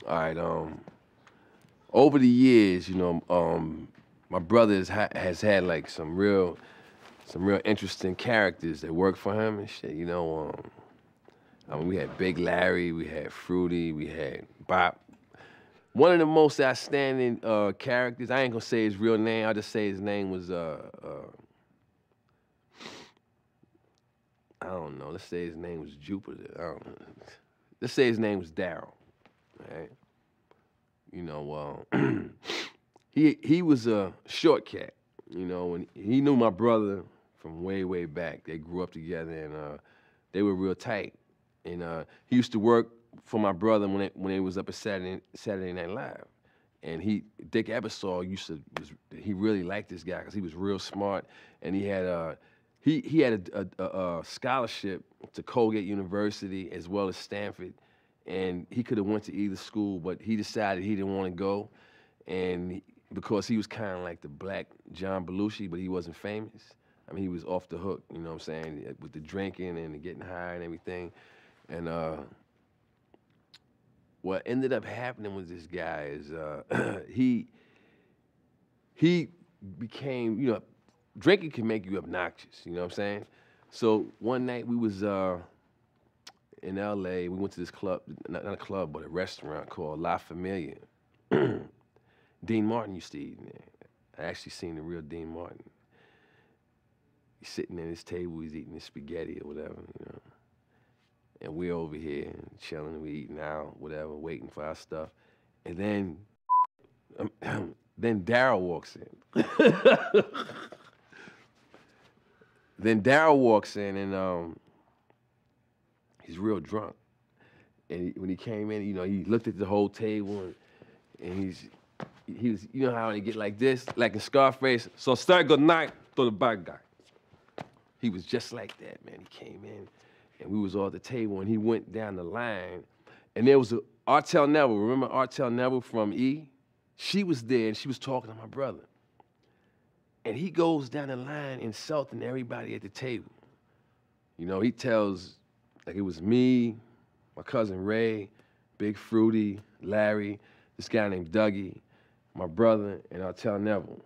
All right. Over the years, my brother has had like some real interesting characters that work for him and shit. I mean, we had Big Larry, we had Fruity, we had Bop. One of the most outstanding characters. I ain't gonna say his real name. I'll just say his name was I don't know. Let's say his name was Jupiter. I don't know. Let's say his name was Daryl. Right? He was a short cat. And he knew my brother from way back. They grew up together and they were real tight. And he used to work for my brother when they was up at Saturday Night Live. And Dick Ebersol he really liked this guy because he was real smart and he had a scholarship to Colgate University as well as Stanford, and he could have went to either school, but he decided he didn't want to go, because he was kind of like the black John Belushi, but he wasn't famous. I mean, he was off the hook, you know what I'm saying, with the drinking and the getting high and everything. And what ended up happening with this guy is he became, drinking can make you obnoxious, you know what I'm saying? So one night we was in LA, we went to this club, not a club, but a restaurant called La Familia. Dean Martin used to eat in there. I actually seen the real Dean Martin. He's sitting at his table, he's eating his spaghetti or whatever. And we're over here chilling, we eating out, whatever, waiting for our stuff. And then Daryl walks in. Then Daryl walks in and he's real drunk. And when he came in, he looked at the whole table and he was, you know how they get like this, like in Scarface. So start good night to the bad guy. He was just like that, man. He came in and we was all at the table and he went down the line and there was Artel Neville. Remember Artel Neville from E? She was there and she was talking to my brother. And he goes down the line insulting everybody at the table. He tells, like it was me, my cousin Ray, Big Fruity, Larry, this guy named Dougie, my brother, and Artel Neville.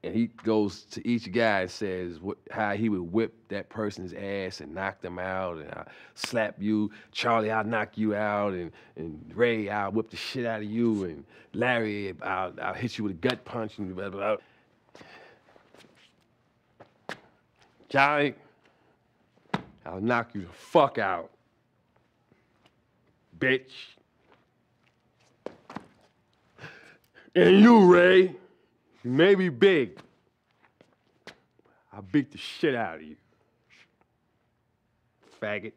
And he goes to each guy and says how he would whip that person's ass and knock them out, and I'll slap you, Charlie, I'll knock you out, and Ray, I'll whip the shit out of you, and Larry, I'll hit you with a gut punch, and blah, blah, blah. Charlie, I'll knock you the fuck out, bitch. And you, Ray, you may be big. I'll beat the shit out of you, faggot.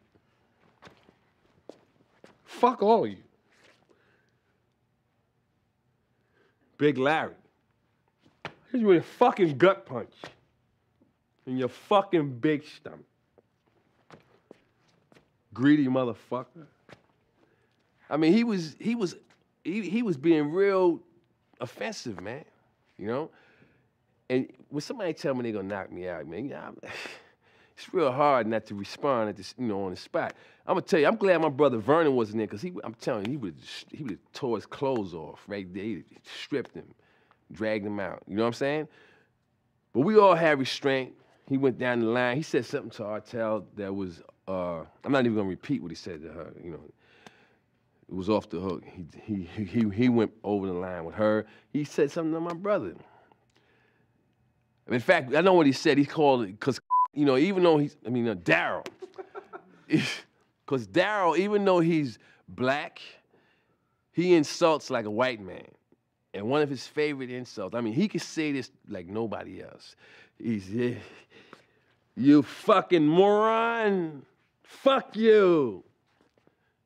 Fuck all of you. Big Larry, hit you with a fucking gut punch in your fucking big stomach. Greedy motherfucker. I mean, he was being real offensive, man. And when somebody tell me they gonna knock me out, man, it's real hard not to respond at this, on the spot. I'm gonna tell you, I'm glad my brother Vernon wasn't there, because I'm telling you, he would have tore his clothes off right there. He stripped him, dragged him out. You know what I'm saying? But we all had restraint. He went down the line. He said something to Artel that was, I'm not even gonna repeat what he said to her. It was off the hook. He went over the line with her. He said something to my brother. In fact, I know what he said. He called it, because, even though Daryl. Because Daryl, even though he's black, he insults like a white man. And one of his favorite insults, he could say this like nobody else. He's, you fucking moron, fuck you,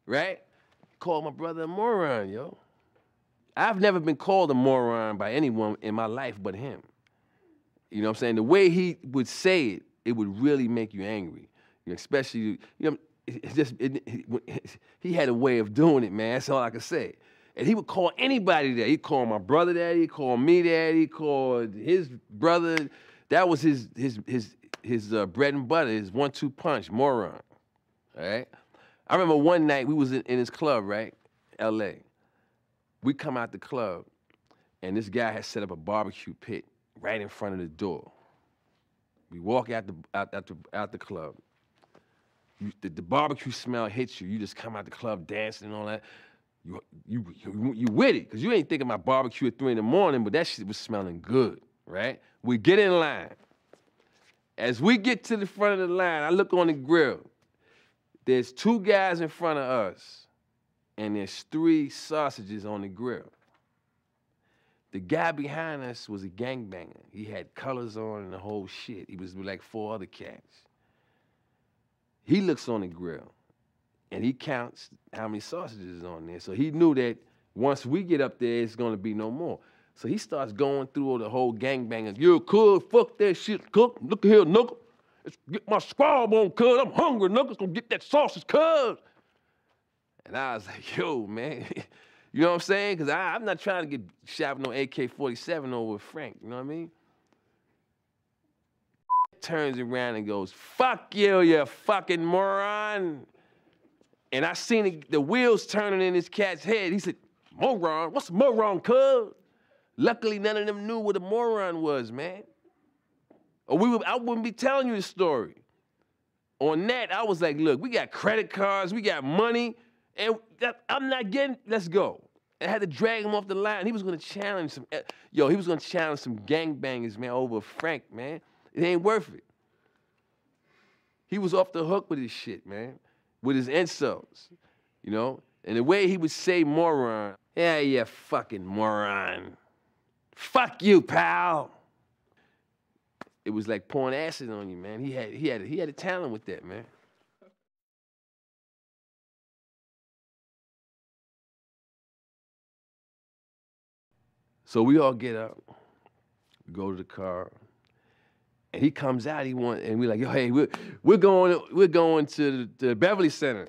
right? Called my brother a moron, yo. I've never been called a moron by anyone in my life but him. You know what I'm saying? The way he would say it, it would really make you angry. Especially, he had a way of doing it, man. That's all I can say. And he would call anybody that. He'd call my brother that. He'd call me that. He called his brother. That was his bread and butter, his 1-2 punch, moron. All right? I remember one night we was in his club, right? L.A. we come out the club, and this guy has set up a barbecue pit right in front of the door. We walk out the club. The barbecue smell hits you. You just come out the club dancing and all that. You with it, because you ain't thinking about barbecue at 3 in the morning, but that shit was smelling good, right? We get in line. As we get to the front of the line, I look on the grill. There's 2 guys in front of us, and there's 3 sausages on the grill. The guy behind us was a gangbanger. He had colors on and the whole shit. He was with like 4 other cats. He looks on the grill, and he counts how many sausages is on there. So he knew that once we get up there, it's gonna be no more. So he starts going through the whole gangbangers. Yo, cuz, fuck that shit, cook. Look here, knuckle. Let's get my squab on, cuz. I'm hungry, knuckles. Gonna get that sausage, cuz. And I was like, yo, man. You know what I'm saying? Because I'm not trying to get shot with no AK-47 over Frank. You know what I mean? Turns around and goes, fuck you, you fucking moron. And I seen the wheels turning in this cat's head. He said, moron? What's a moron, cuz? Luckily, none of them knew what a moron was, man. Or I wouldn't be telling you the story. On that, I was like, look, we got credit cards, we got money, and I'm not getting, let's go. I had to drag him off the line. He was gonna challenge some gangbangers, man, over Frank, man. It ain't worth it. He was off the hook with his shit, man, with his insults, you know? And the way he would say moron, yeah, you fucking moron. Fuck you, pal. It was like pouring acid on you, man. He had a talent with that, man. So we all get up, we go to the car, and he comes out. And we're like, yo, hey, we're going to the Beverly Center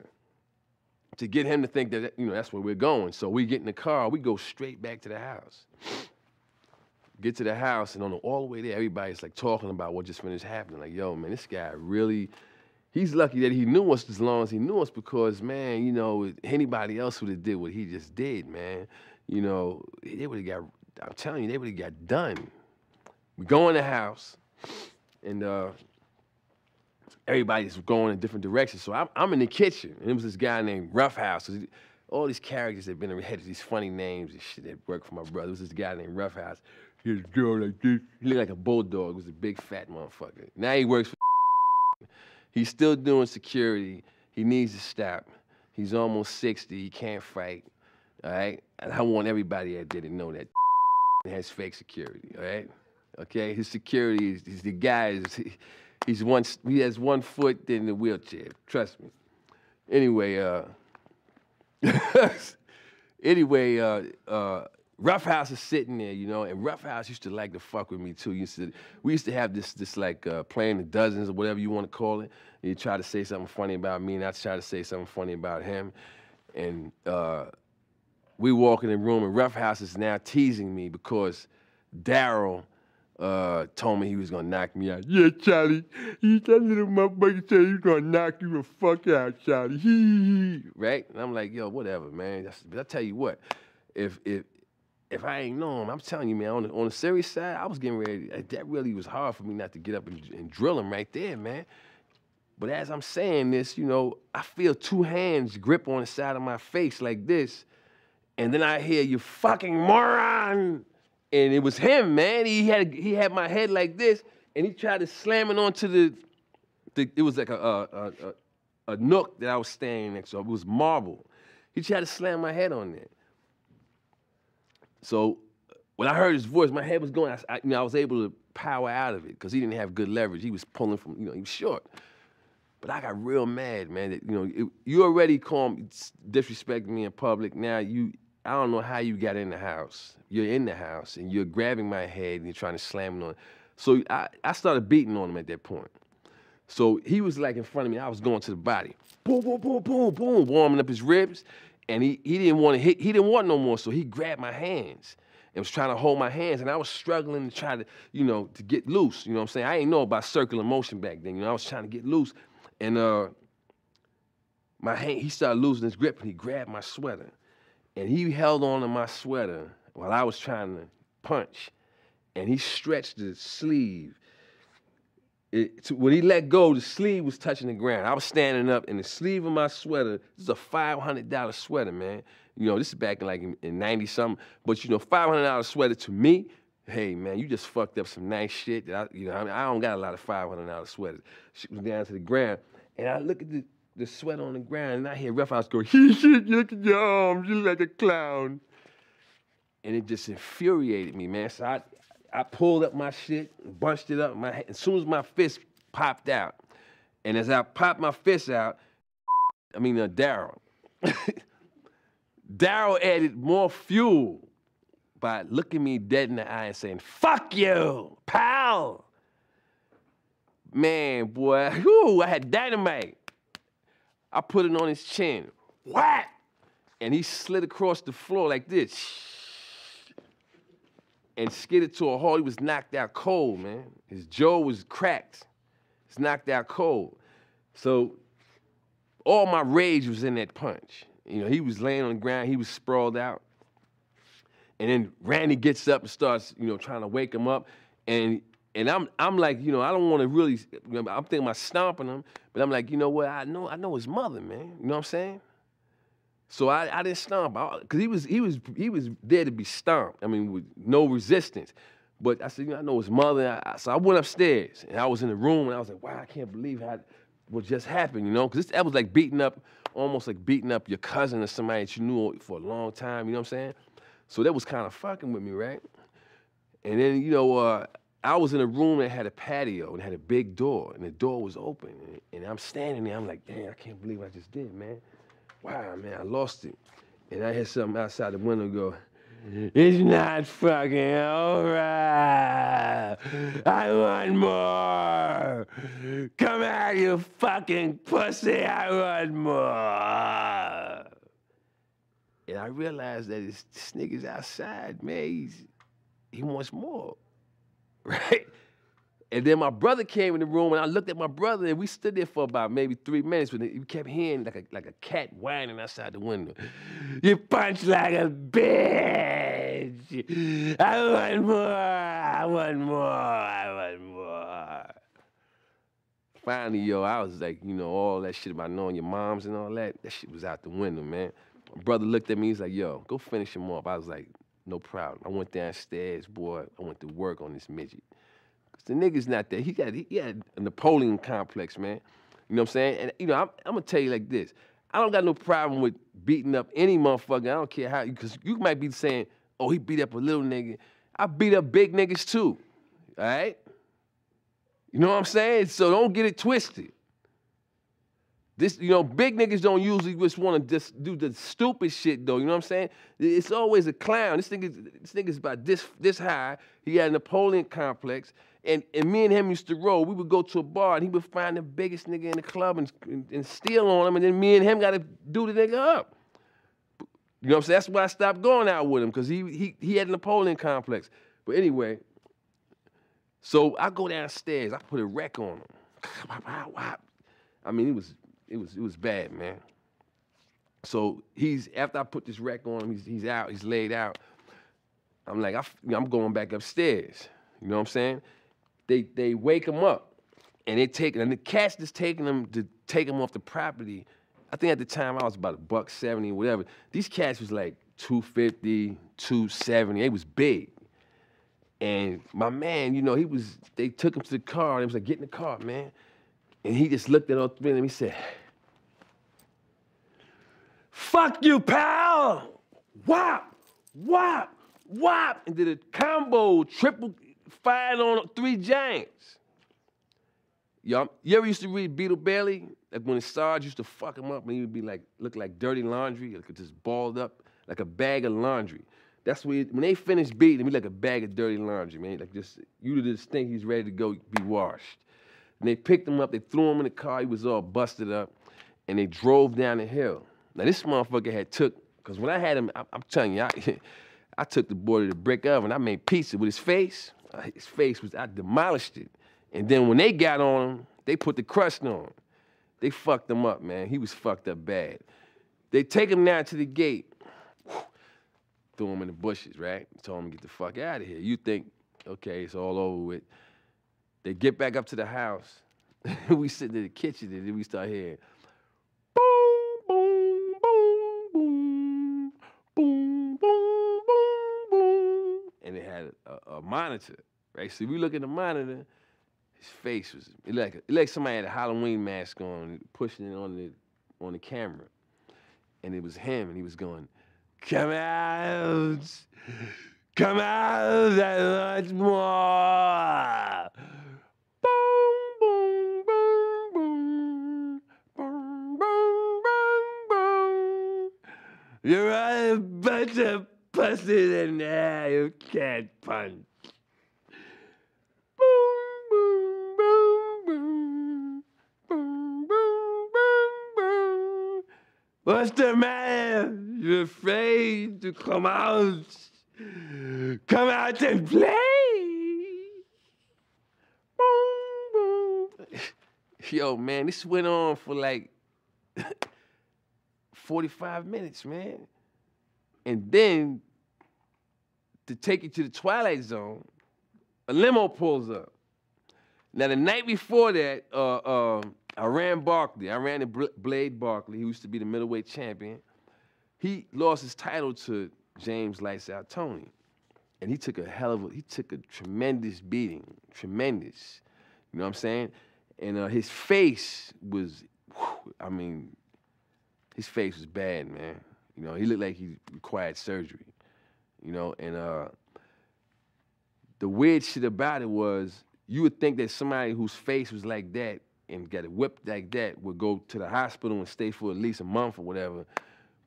to get him to think that that's where we're going. So we get in the car, we go straight back to the house. Get to the house, and all the way there, everybody's like talking about what just finished happening. Like, yo, man, this guy really, he's lucky that he knew us as long as he knew us, because, man, anybody else would have did what he just did, man. They would have got, I'm telling you, they would have got done. We go in the house, and everybody's going in different directions. So I'm in the kitchen, and it was this guy named Roughhouse. All these characters that had these funny names and shit that worked for my brother. It was this guy named Roughhouse. He had a girl like this. He looked like a bulldog. He was a big fat motherfucker. Now he works for He's still doing security. He needs to stop. He's almost 60. He can't fight. All right? And I want everybody out there to know that has fake security. All right? Okay? His security is the guy. He has 1 foot in the wheelchair. Trust me. Anyway, Roughhouse is sitting there, and Roughhouse used to like to fuck with me too. We used to have this like playing the dozens or whatever you want to call it. And you try to say something funny about me, and I try to say something funny about him. And we walk in the room, and Roughhouse is now teasing me because Daryl told me he was gonna knock me out. Yeah, Charlie, that little motherfucker said he's gonna knock you the fuck out, Charlie. Right? And I'm like, yo, whatever, man. But I tell you what, if I ain't know him, I'm telling you, man, on the serious side, I was getting ready. That really was hard for me not to get up and drill him right there, man. But as I'm saying this, I feel 2 hands grip on the side of my face like this, and then I hear, you fucking moron. And it was him, man. He had my head like this, and he tried to slam it onto it was like a nook that I was standing next to. It was marble. He tried to slam my head on there. So when I heard his voice, my head was going. I was able to power out of it because he didn't have good leverage. He was pulling from, he was short. But I got real mad, man. That, you already disrespecting me in public. Now I don't know how you got in the house. You're in the house, and you're grabbing my head, and you're trying to slam it on. So I started beating on him at that point. So he was like in front of me. I was going to the body. Boom, boom, boom, boom, boom, warming up his ribs. And he didn't want to hit. He didn't want no more, so he grabbed my hands and was trying to hold my hands. And I was struggling to try to, to get loose. You know what I'm saying? I didn't know about circular motion back then. I was trying to get loose. And he started losing his grip, and he grabbed my sweater. and he held on to my sweater while I was trying to punch, and he stretched the sleeve. When he let go, the sleeve was touching the ground. I was standing up, and the sleeve of my sweater, this is a $500 sweater, man. You know, this is back in like in 90-something. But, you know, $500 sweater to me, hey, man, you just fucked up some nice shit. That I don't got a lot of $500 sweaters. Shit was down to the ground. And I look at the sweater on the ground, and I hear Rough House go, shit, look at your arms, you look like a clown. And it just infuriated me, man. So I pulled up my shit, bunched it up. As soon as my fist popped out, and as I popped my fist out, Daryl. Daryl added more fuel by looking me dead in the eye and saying, fuck you, pal. Man, boy, whew, I had dynamite. I put it on his chin. What? And he slid across the floor like this. And skidded to a halt. He was knocked out cold, man. His jaw was cracked. He's knocked out cold. So all my rage was in that punch. You know, he was laying on the ground. He was sprawled out. And then Randy gets up and starts, you know, trying to wake him up. And I'm like, you know, I don't want to really, I'm thinking about stomping him. But I'm like, you know what? I know his mother, man. You know what I'm saying? So I didn't stomp, because he was there to be stomped. I mean, with no resistance. But I said, you know, I know his mother. So I went upstairs, and I was in the room, and I was like, wow, I can't believe what just happened, you know? Because that was like almost like beating up your cousin or somebody that you knew for a long time, you know what I'm saying? So that was kind of fucking with me, right? And then, you know, I was in a room that had a patio and had a big door, and the door was open. And I'm standing there, I'm like, damn, I can't believe what I just did, man. Wow, man, I lost it. And I heard something outside the window go, it's not fucking over. I want more. Come out, you fucking pussy. I want more. And I realized that this nigga's outside, man. He wants more, right? And then my brother came in the room, and I looked at my brother, and we stood there for about maybe 3 minutes, but we kept hearing like a cat whining outside the window. You punch like a bitch. I want more. I want more. I want more. Finally, yo, I was like, you know, all that shit about knowing your moms and all that shit was out the window, man. My brother looked at me, he's like, yo, go finish him off. I was like, no problem. I went downstairs, boy. I went to work on this midget. The nigga's not there. He had a Napoleon complex, man. You know what I'm saying? And, you know, I'm going to tell you like this. I don't got no problem with beating up any motherfucker. I don't care how, because you might be saying, oh, he beat up a little nigga. I beat up big niggas too, all right? You know what I'm saying? So don't get it twisted. This, you know, big niggas don't usually just want to just do the stupid shit, though. You know what I'm saying? It's always a clown. This nigga's about this high. He had a Napoleon complex. And me and him used to roll. We would go to a bar, and he would find the biggest nigga in the club and steal on him, and then me and him got to do the nigga up. You know what I'm saying? That's why I stopped going out with him, because he had a Napoleon complex. But anyway, so I go downstairs. I put a wreck on him. I mean, it was bad, man. So after I put this wreck on him, he's out, he's laid out. I'm like, I'm going back upstairs. You know what I'm saying? They wake him up, and the cats that's taking him to take him off the property. I think at the time I was about $170, whatever. These cats was like $250, $270. They was big. And my man, you know, they took him to the car, and they was like, get in the car, man. And he just looked at all three of them, he said, fuck you, pal! Whop, whop, whop, and did a combo, triple fired on 3 giants. Y'all, you ever used to read Beetle Bailey? Like when the Sarge used to fuck him up and he would be like, look like dirty laundry, like just balled up, like a bag of laundry. That's when they finished beating him, he like a bag of dirty laundry, man. Like just, you just think he's ready to go be washed. And they picked him up, they threw him in the car, he was all busted up, and they drove down the hill. Now this motherfucker had because when I had him, I'm telling you, I took the boy to the brick oven, I made pizza with his face. I demolished it. And then when they got on him, they put the crust on him. They fucked him up, man. He was fucked up bad. They take him down to the gate. threw him in the bushes, right? Told him to get the fuck out of here. You think, okay, it's all over with. They get back up to the house. We sitting in the kitchen and then we start hearing boom, boom, boom, boom, boom, boom, boom, boom. And they had a monitor, right? So we look at the monitor, his face was it like somebody had a Halloween mask on, pushing it on the camera. And it was him, and he was going, come out, and much more. Boom, boom, boom, boom, boom, boom, boom, boom. You're a bunch of pussies in there you can't punch. Boom, boom, boom, boom, boom, boom, boom, boom. What's the matter? You're afraid to come out? Come out and play. Boom, boom. Yo, man, this went on for like 45 minutes, man. And then, to take you to the Twilight Zone, a limo pulls up. Now, the night before that, I ran the Blade Barkley. He used to be the middleweight champion. He lost his title to James Lights Out Tony. And he took a tremendous beating, tremendous. You know what I'm saying? And his face was, his face was bad, man. You know, he looked like he required surgery. You know, and the weird shit about it was, you would think that somebody whose face was like that and got it whipped like that would go to the hospital and stay for at least a month or whatever.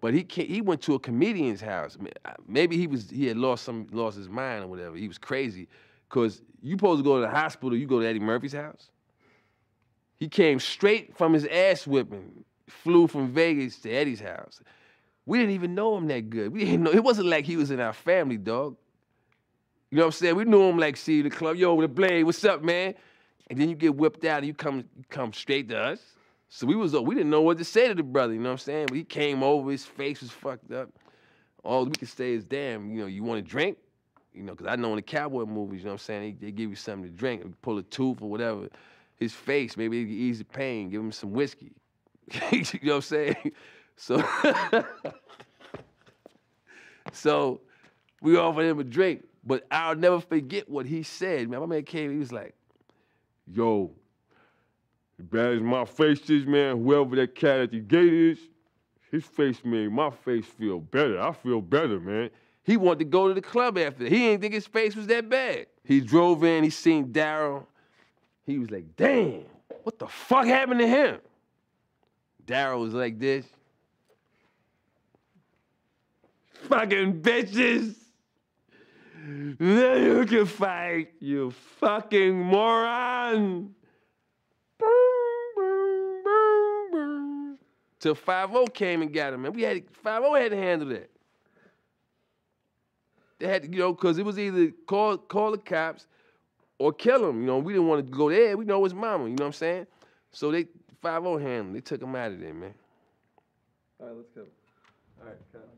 But he went to a comedian's house. Maybe he had lost his mind or whatever. He was crazy. Cause you supposed to go to the hospital, you go to Eddie Murphy's house. He came straight from his ass whipping, flew from Vegas to Eddie's house. We didn't even know him that good. We didn't know, it wasn't like he was in our family, dog. You know what I'm saying? We knew him like, see the club, yo, the Blade, what's up, man? And then you get whipped out and you come straight to us. So we didn't know what to say to the brother, you know what I'm saying? But he came over, his face was fucked up. All we could say is, damn, you know, you want a drink? You know, because I know in the cowboy movies, you know what I'm saying, they give you something to drink, pull a tooth or whatever. His face, maybe it could ease the pain, give him some whiskey. You know what I'm saying? So we offered him a drink, but I'll never forget what he said, man. My man came, he was like, yo, as bad as my face is, man, whoever that cat at the gate is, his face made my face feel better. I feel better, man. He wanted to go to the club after that. He didn't think his face was that bad. He drove in, he seen Daryl. He was like, damn, what the fuck happened to him? Daryl was like this. Fucking bitches. Then you can fight, you fucking moron. Boom, boom, boom, boom. Till 5-0 came and got him, man. 5-0 had to handle that. They had to, you know, because it was either call the cops or kill him. You know, we didn't want to go there. We know his mama, you know what I'm saying? So 5-0 handled him. They took him out of there, man. All right, let's go. All right, cut.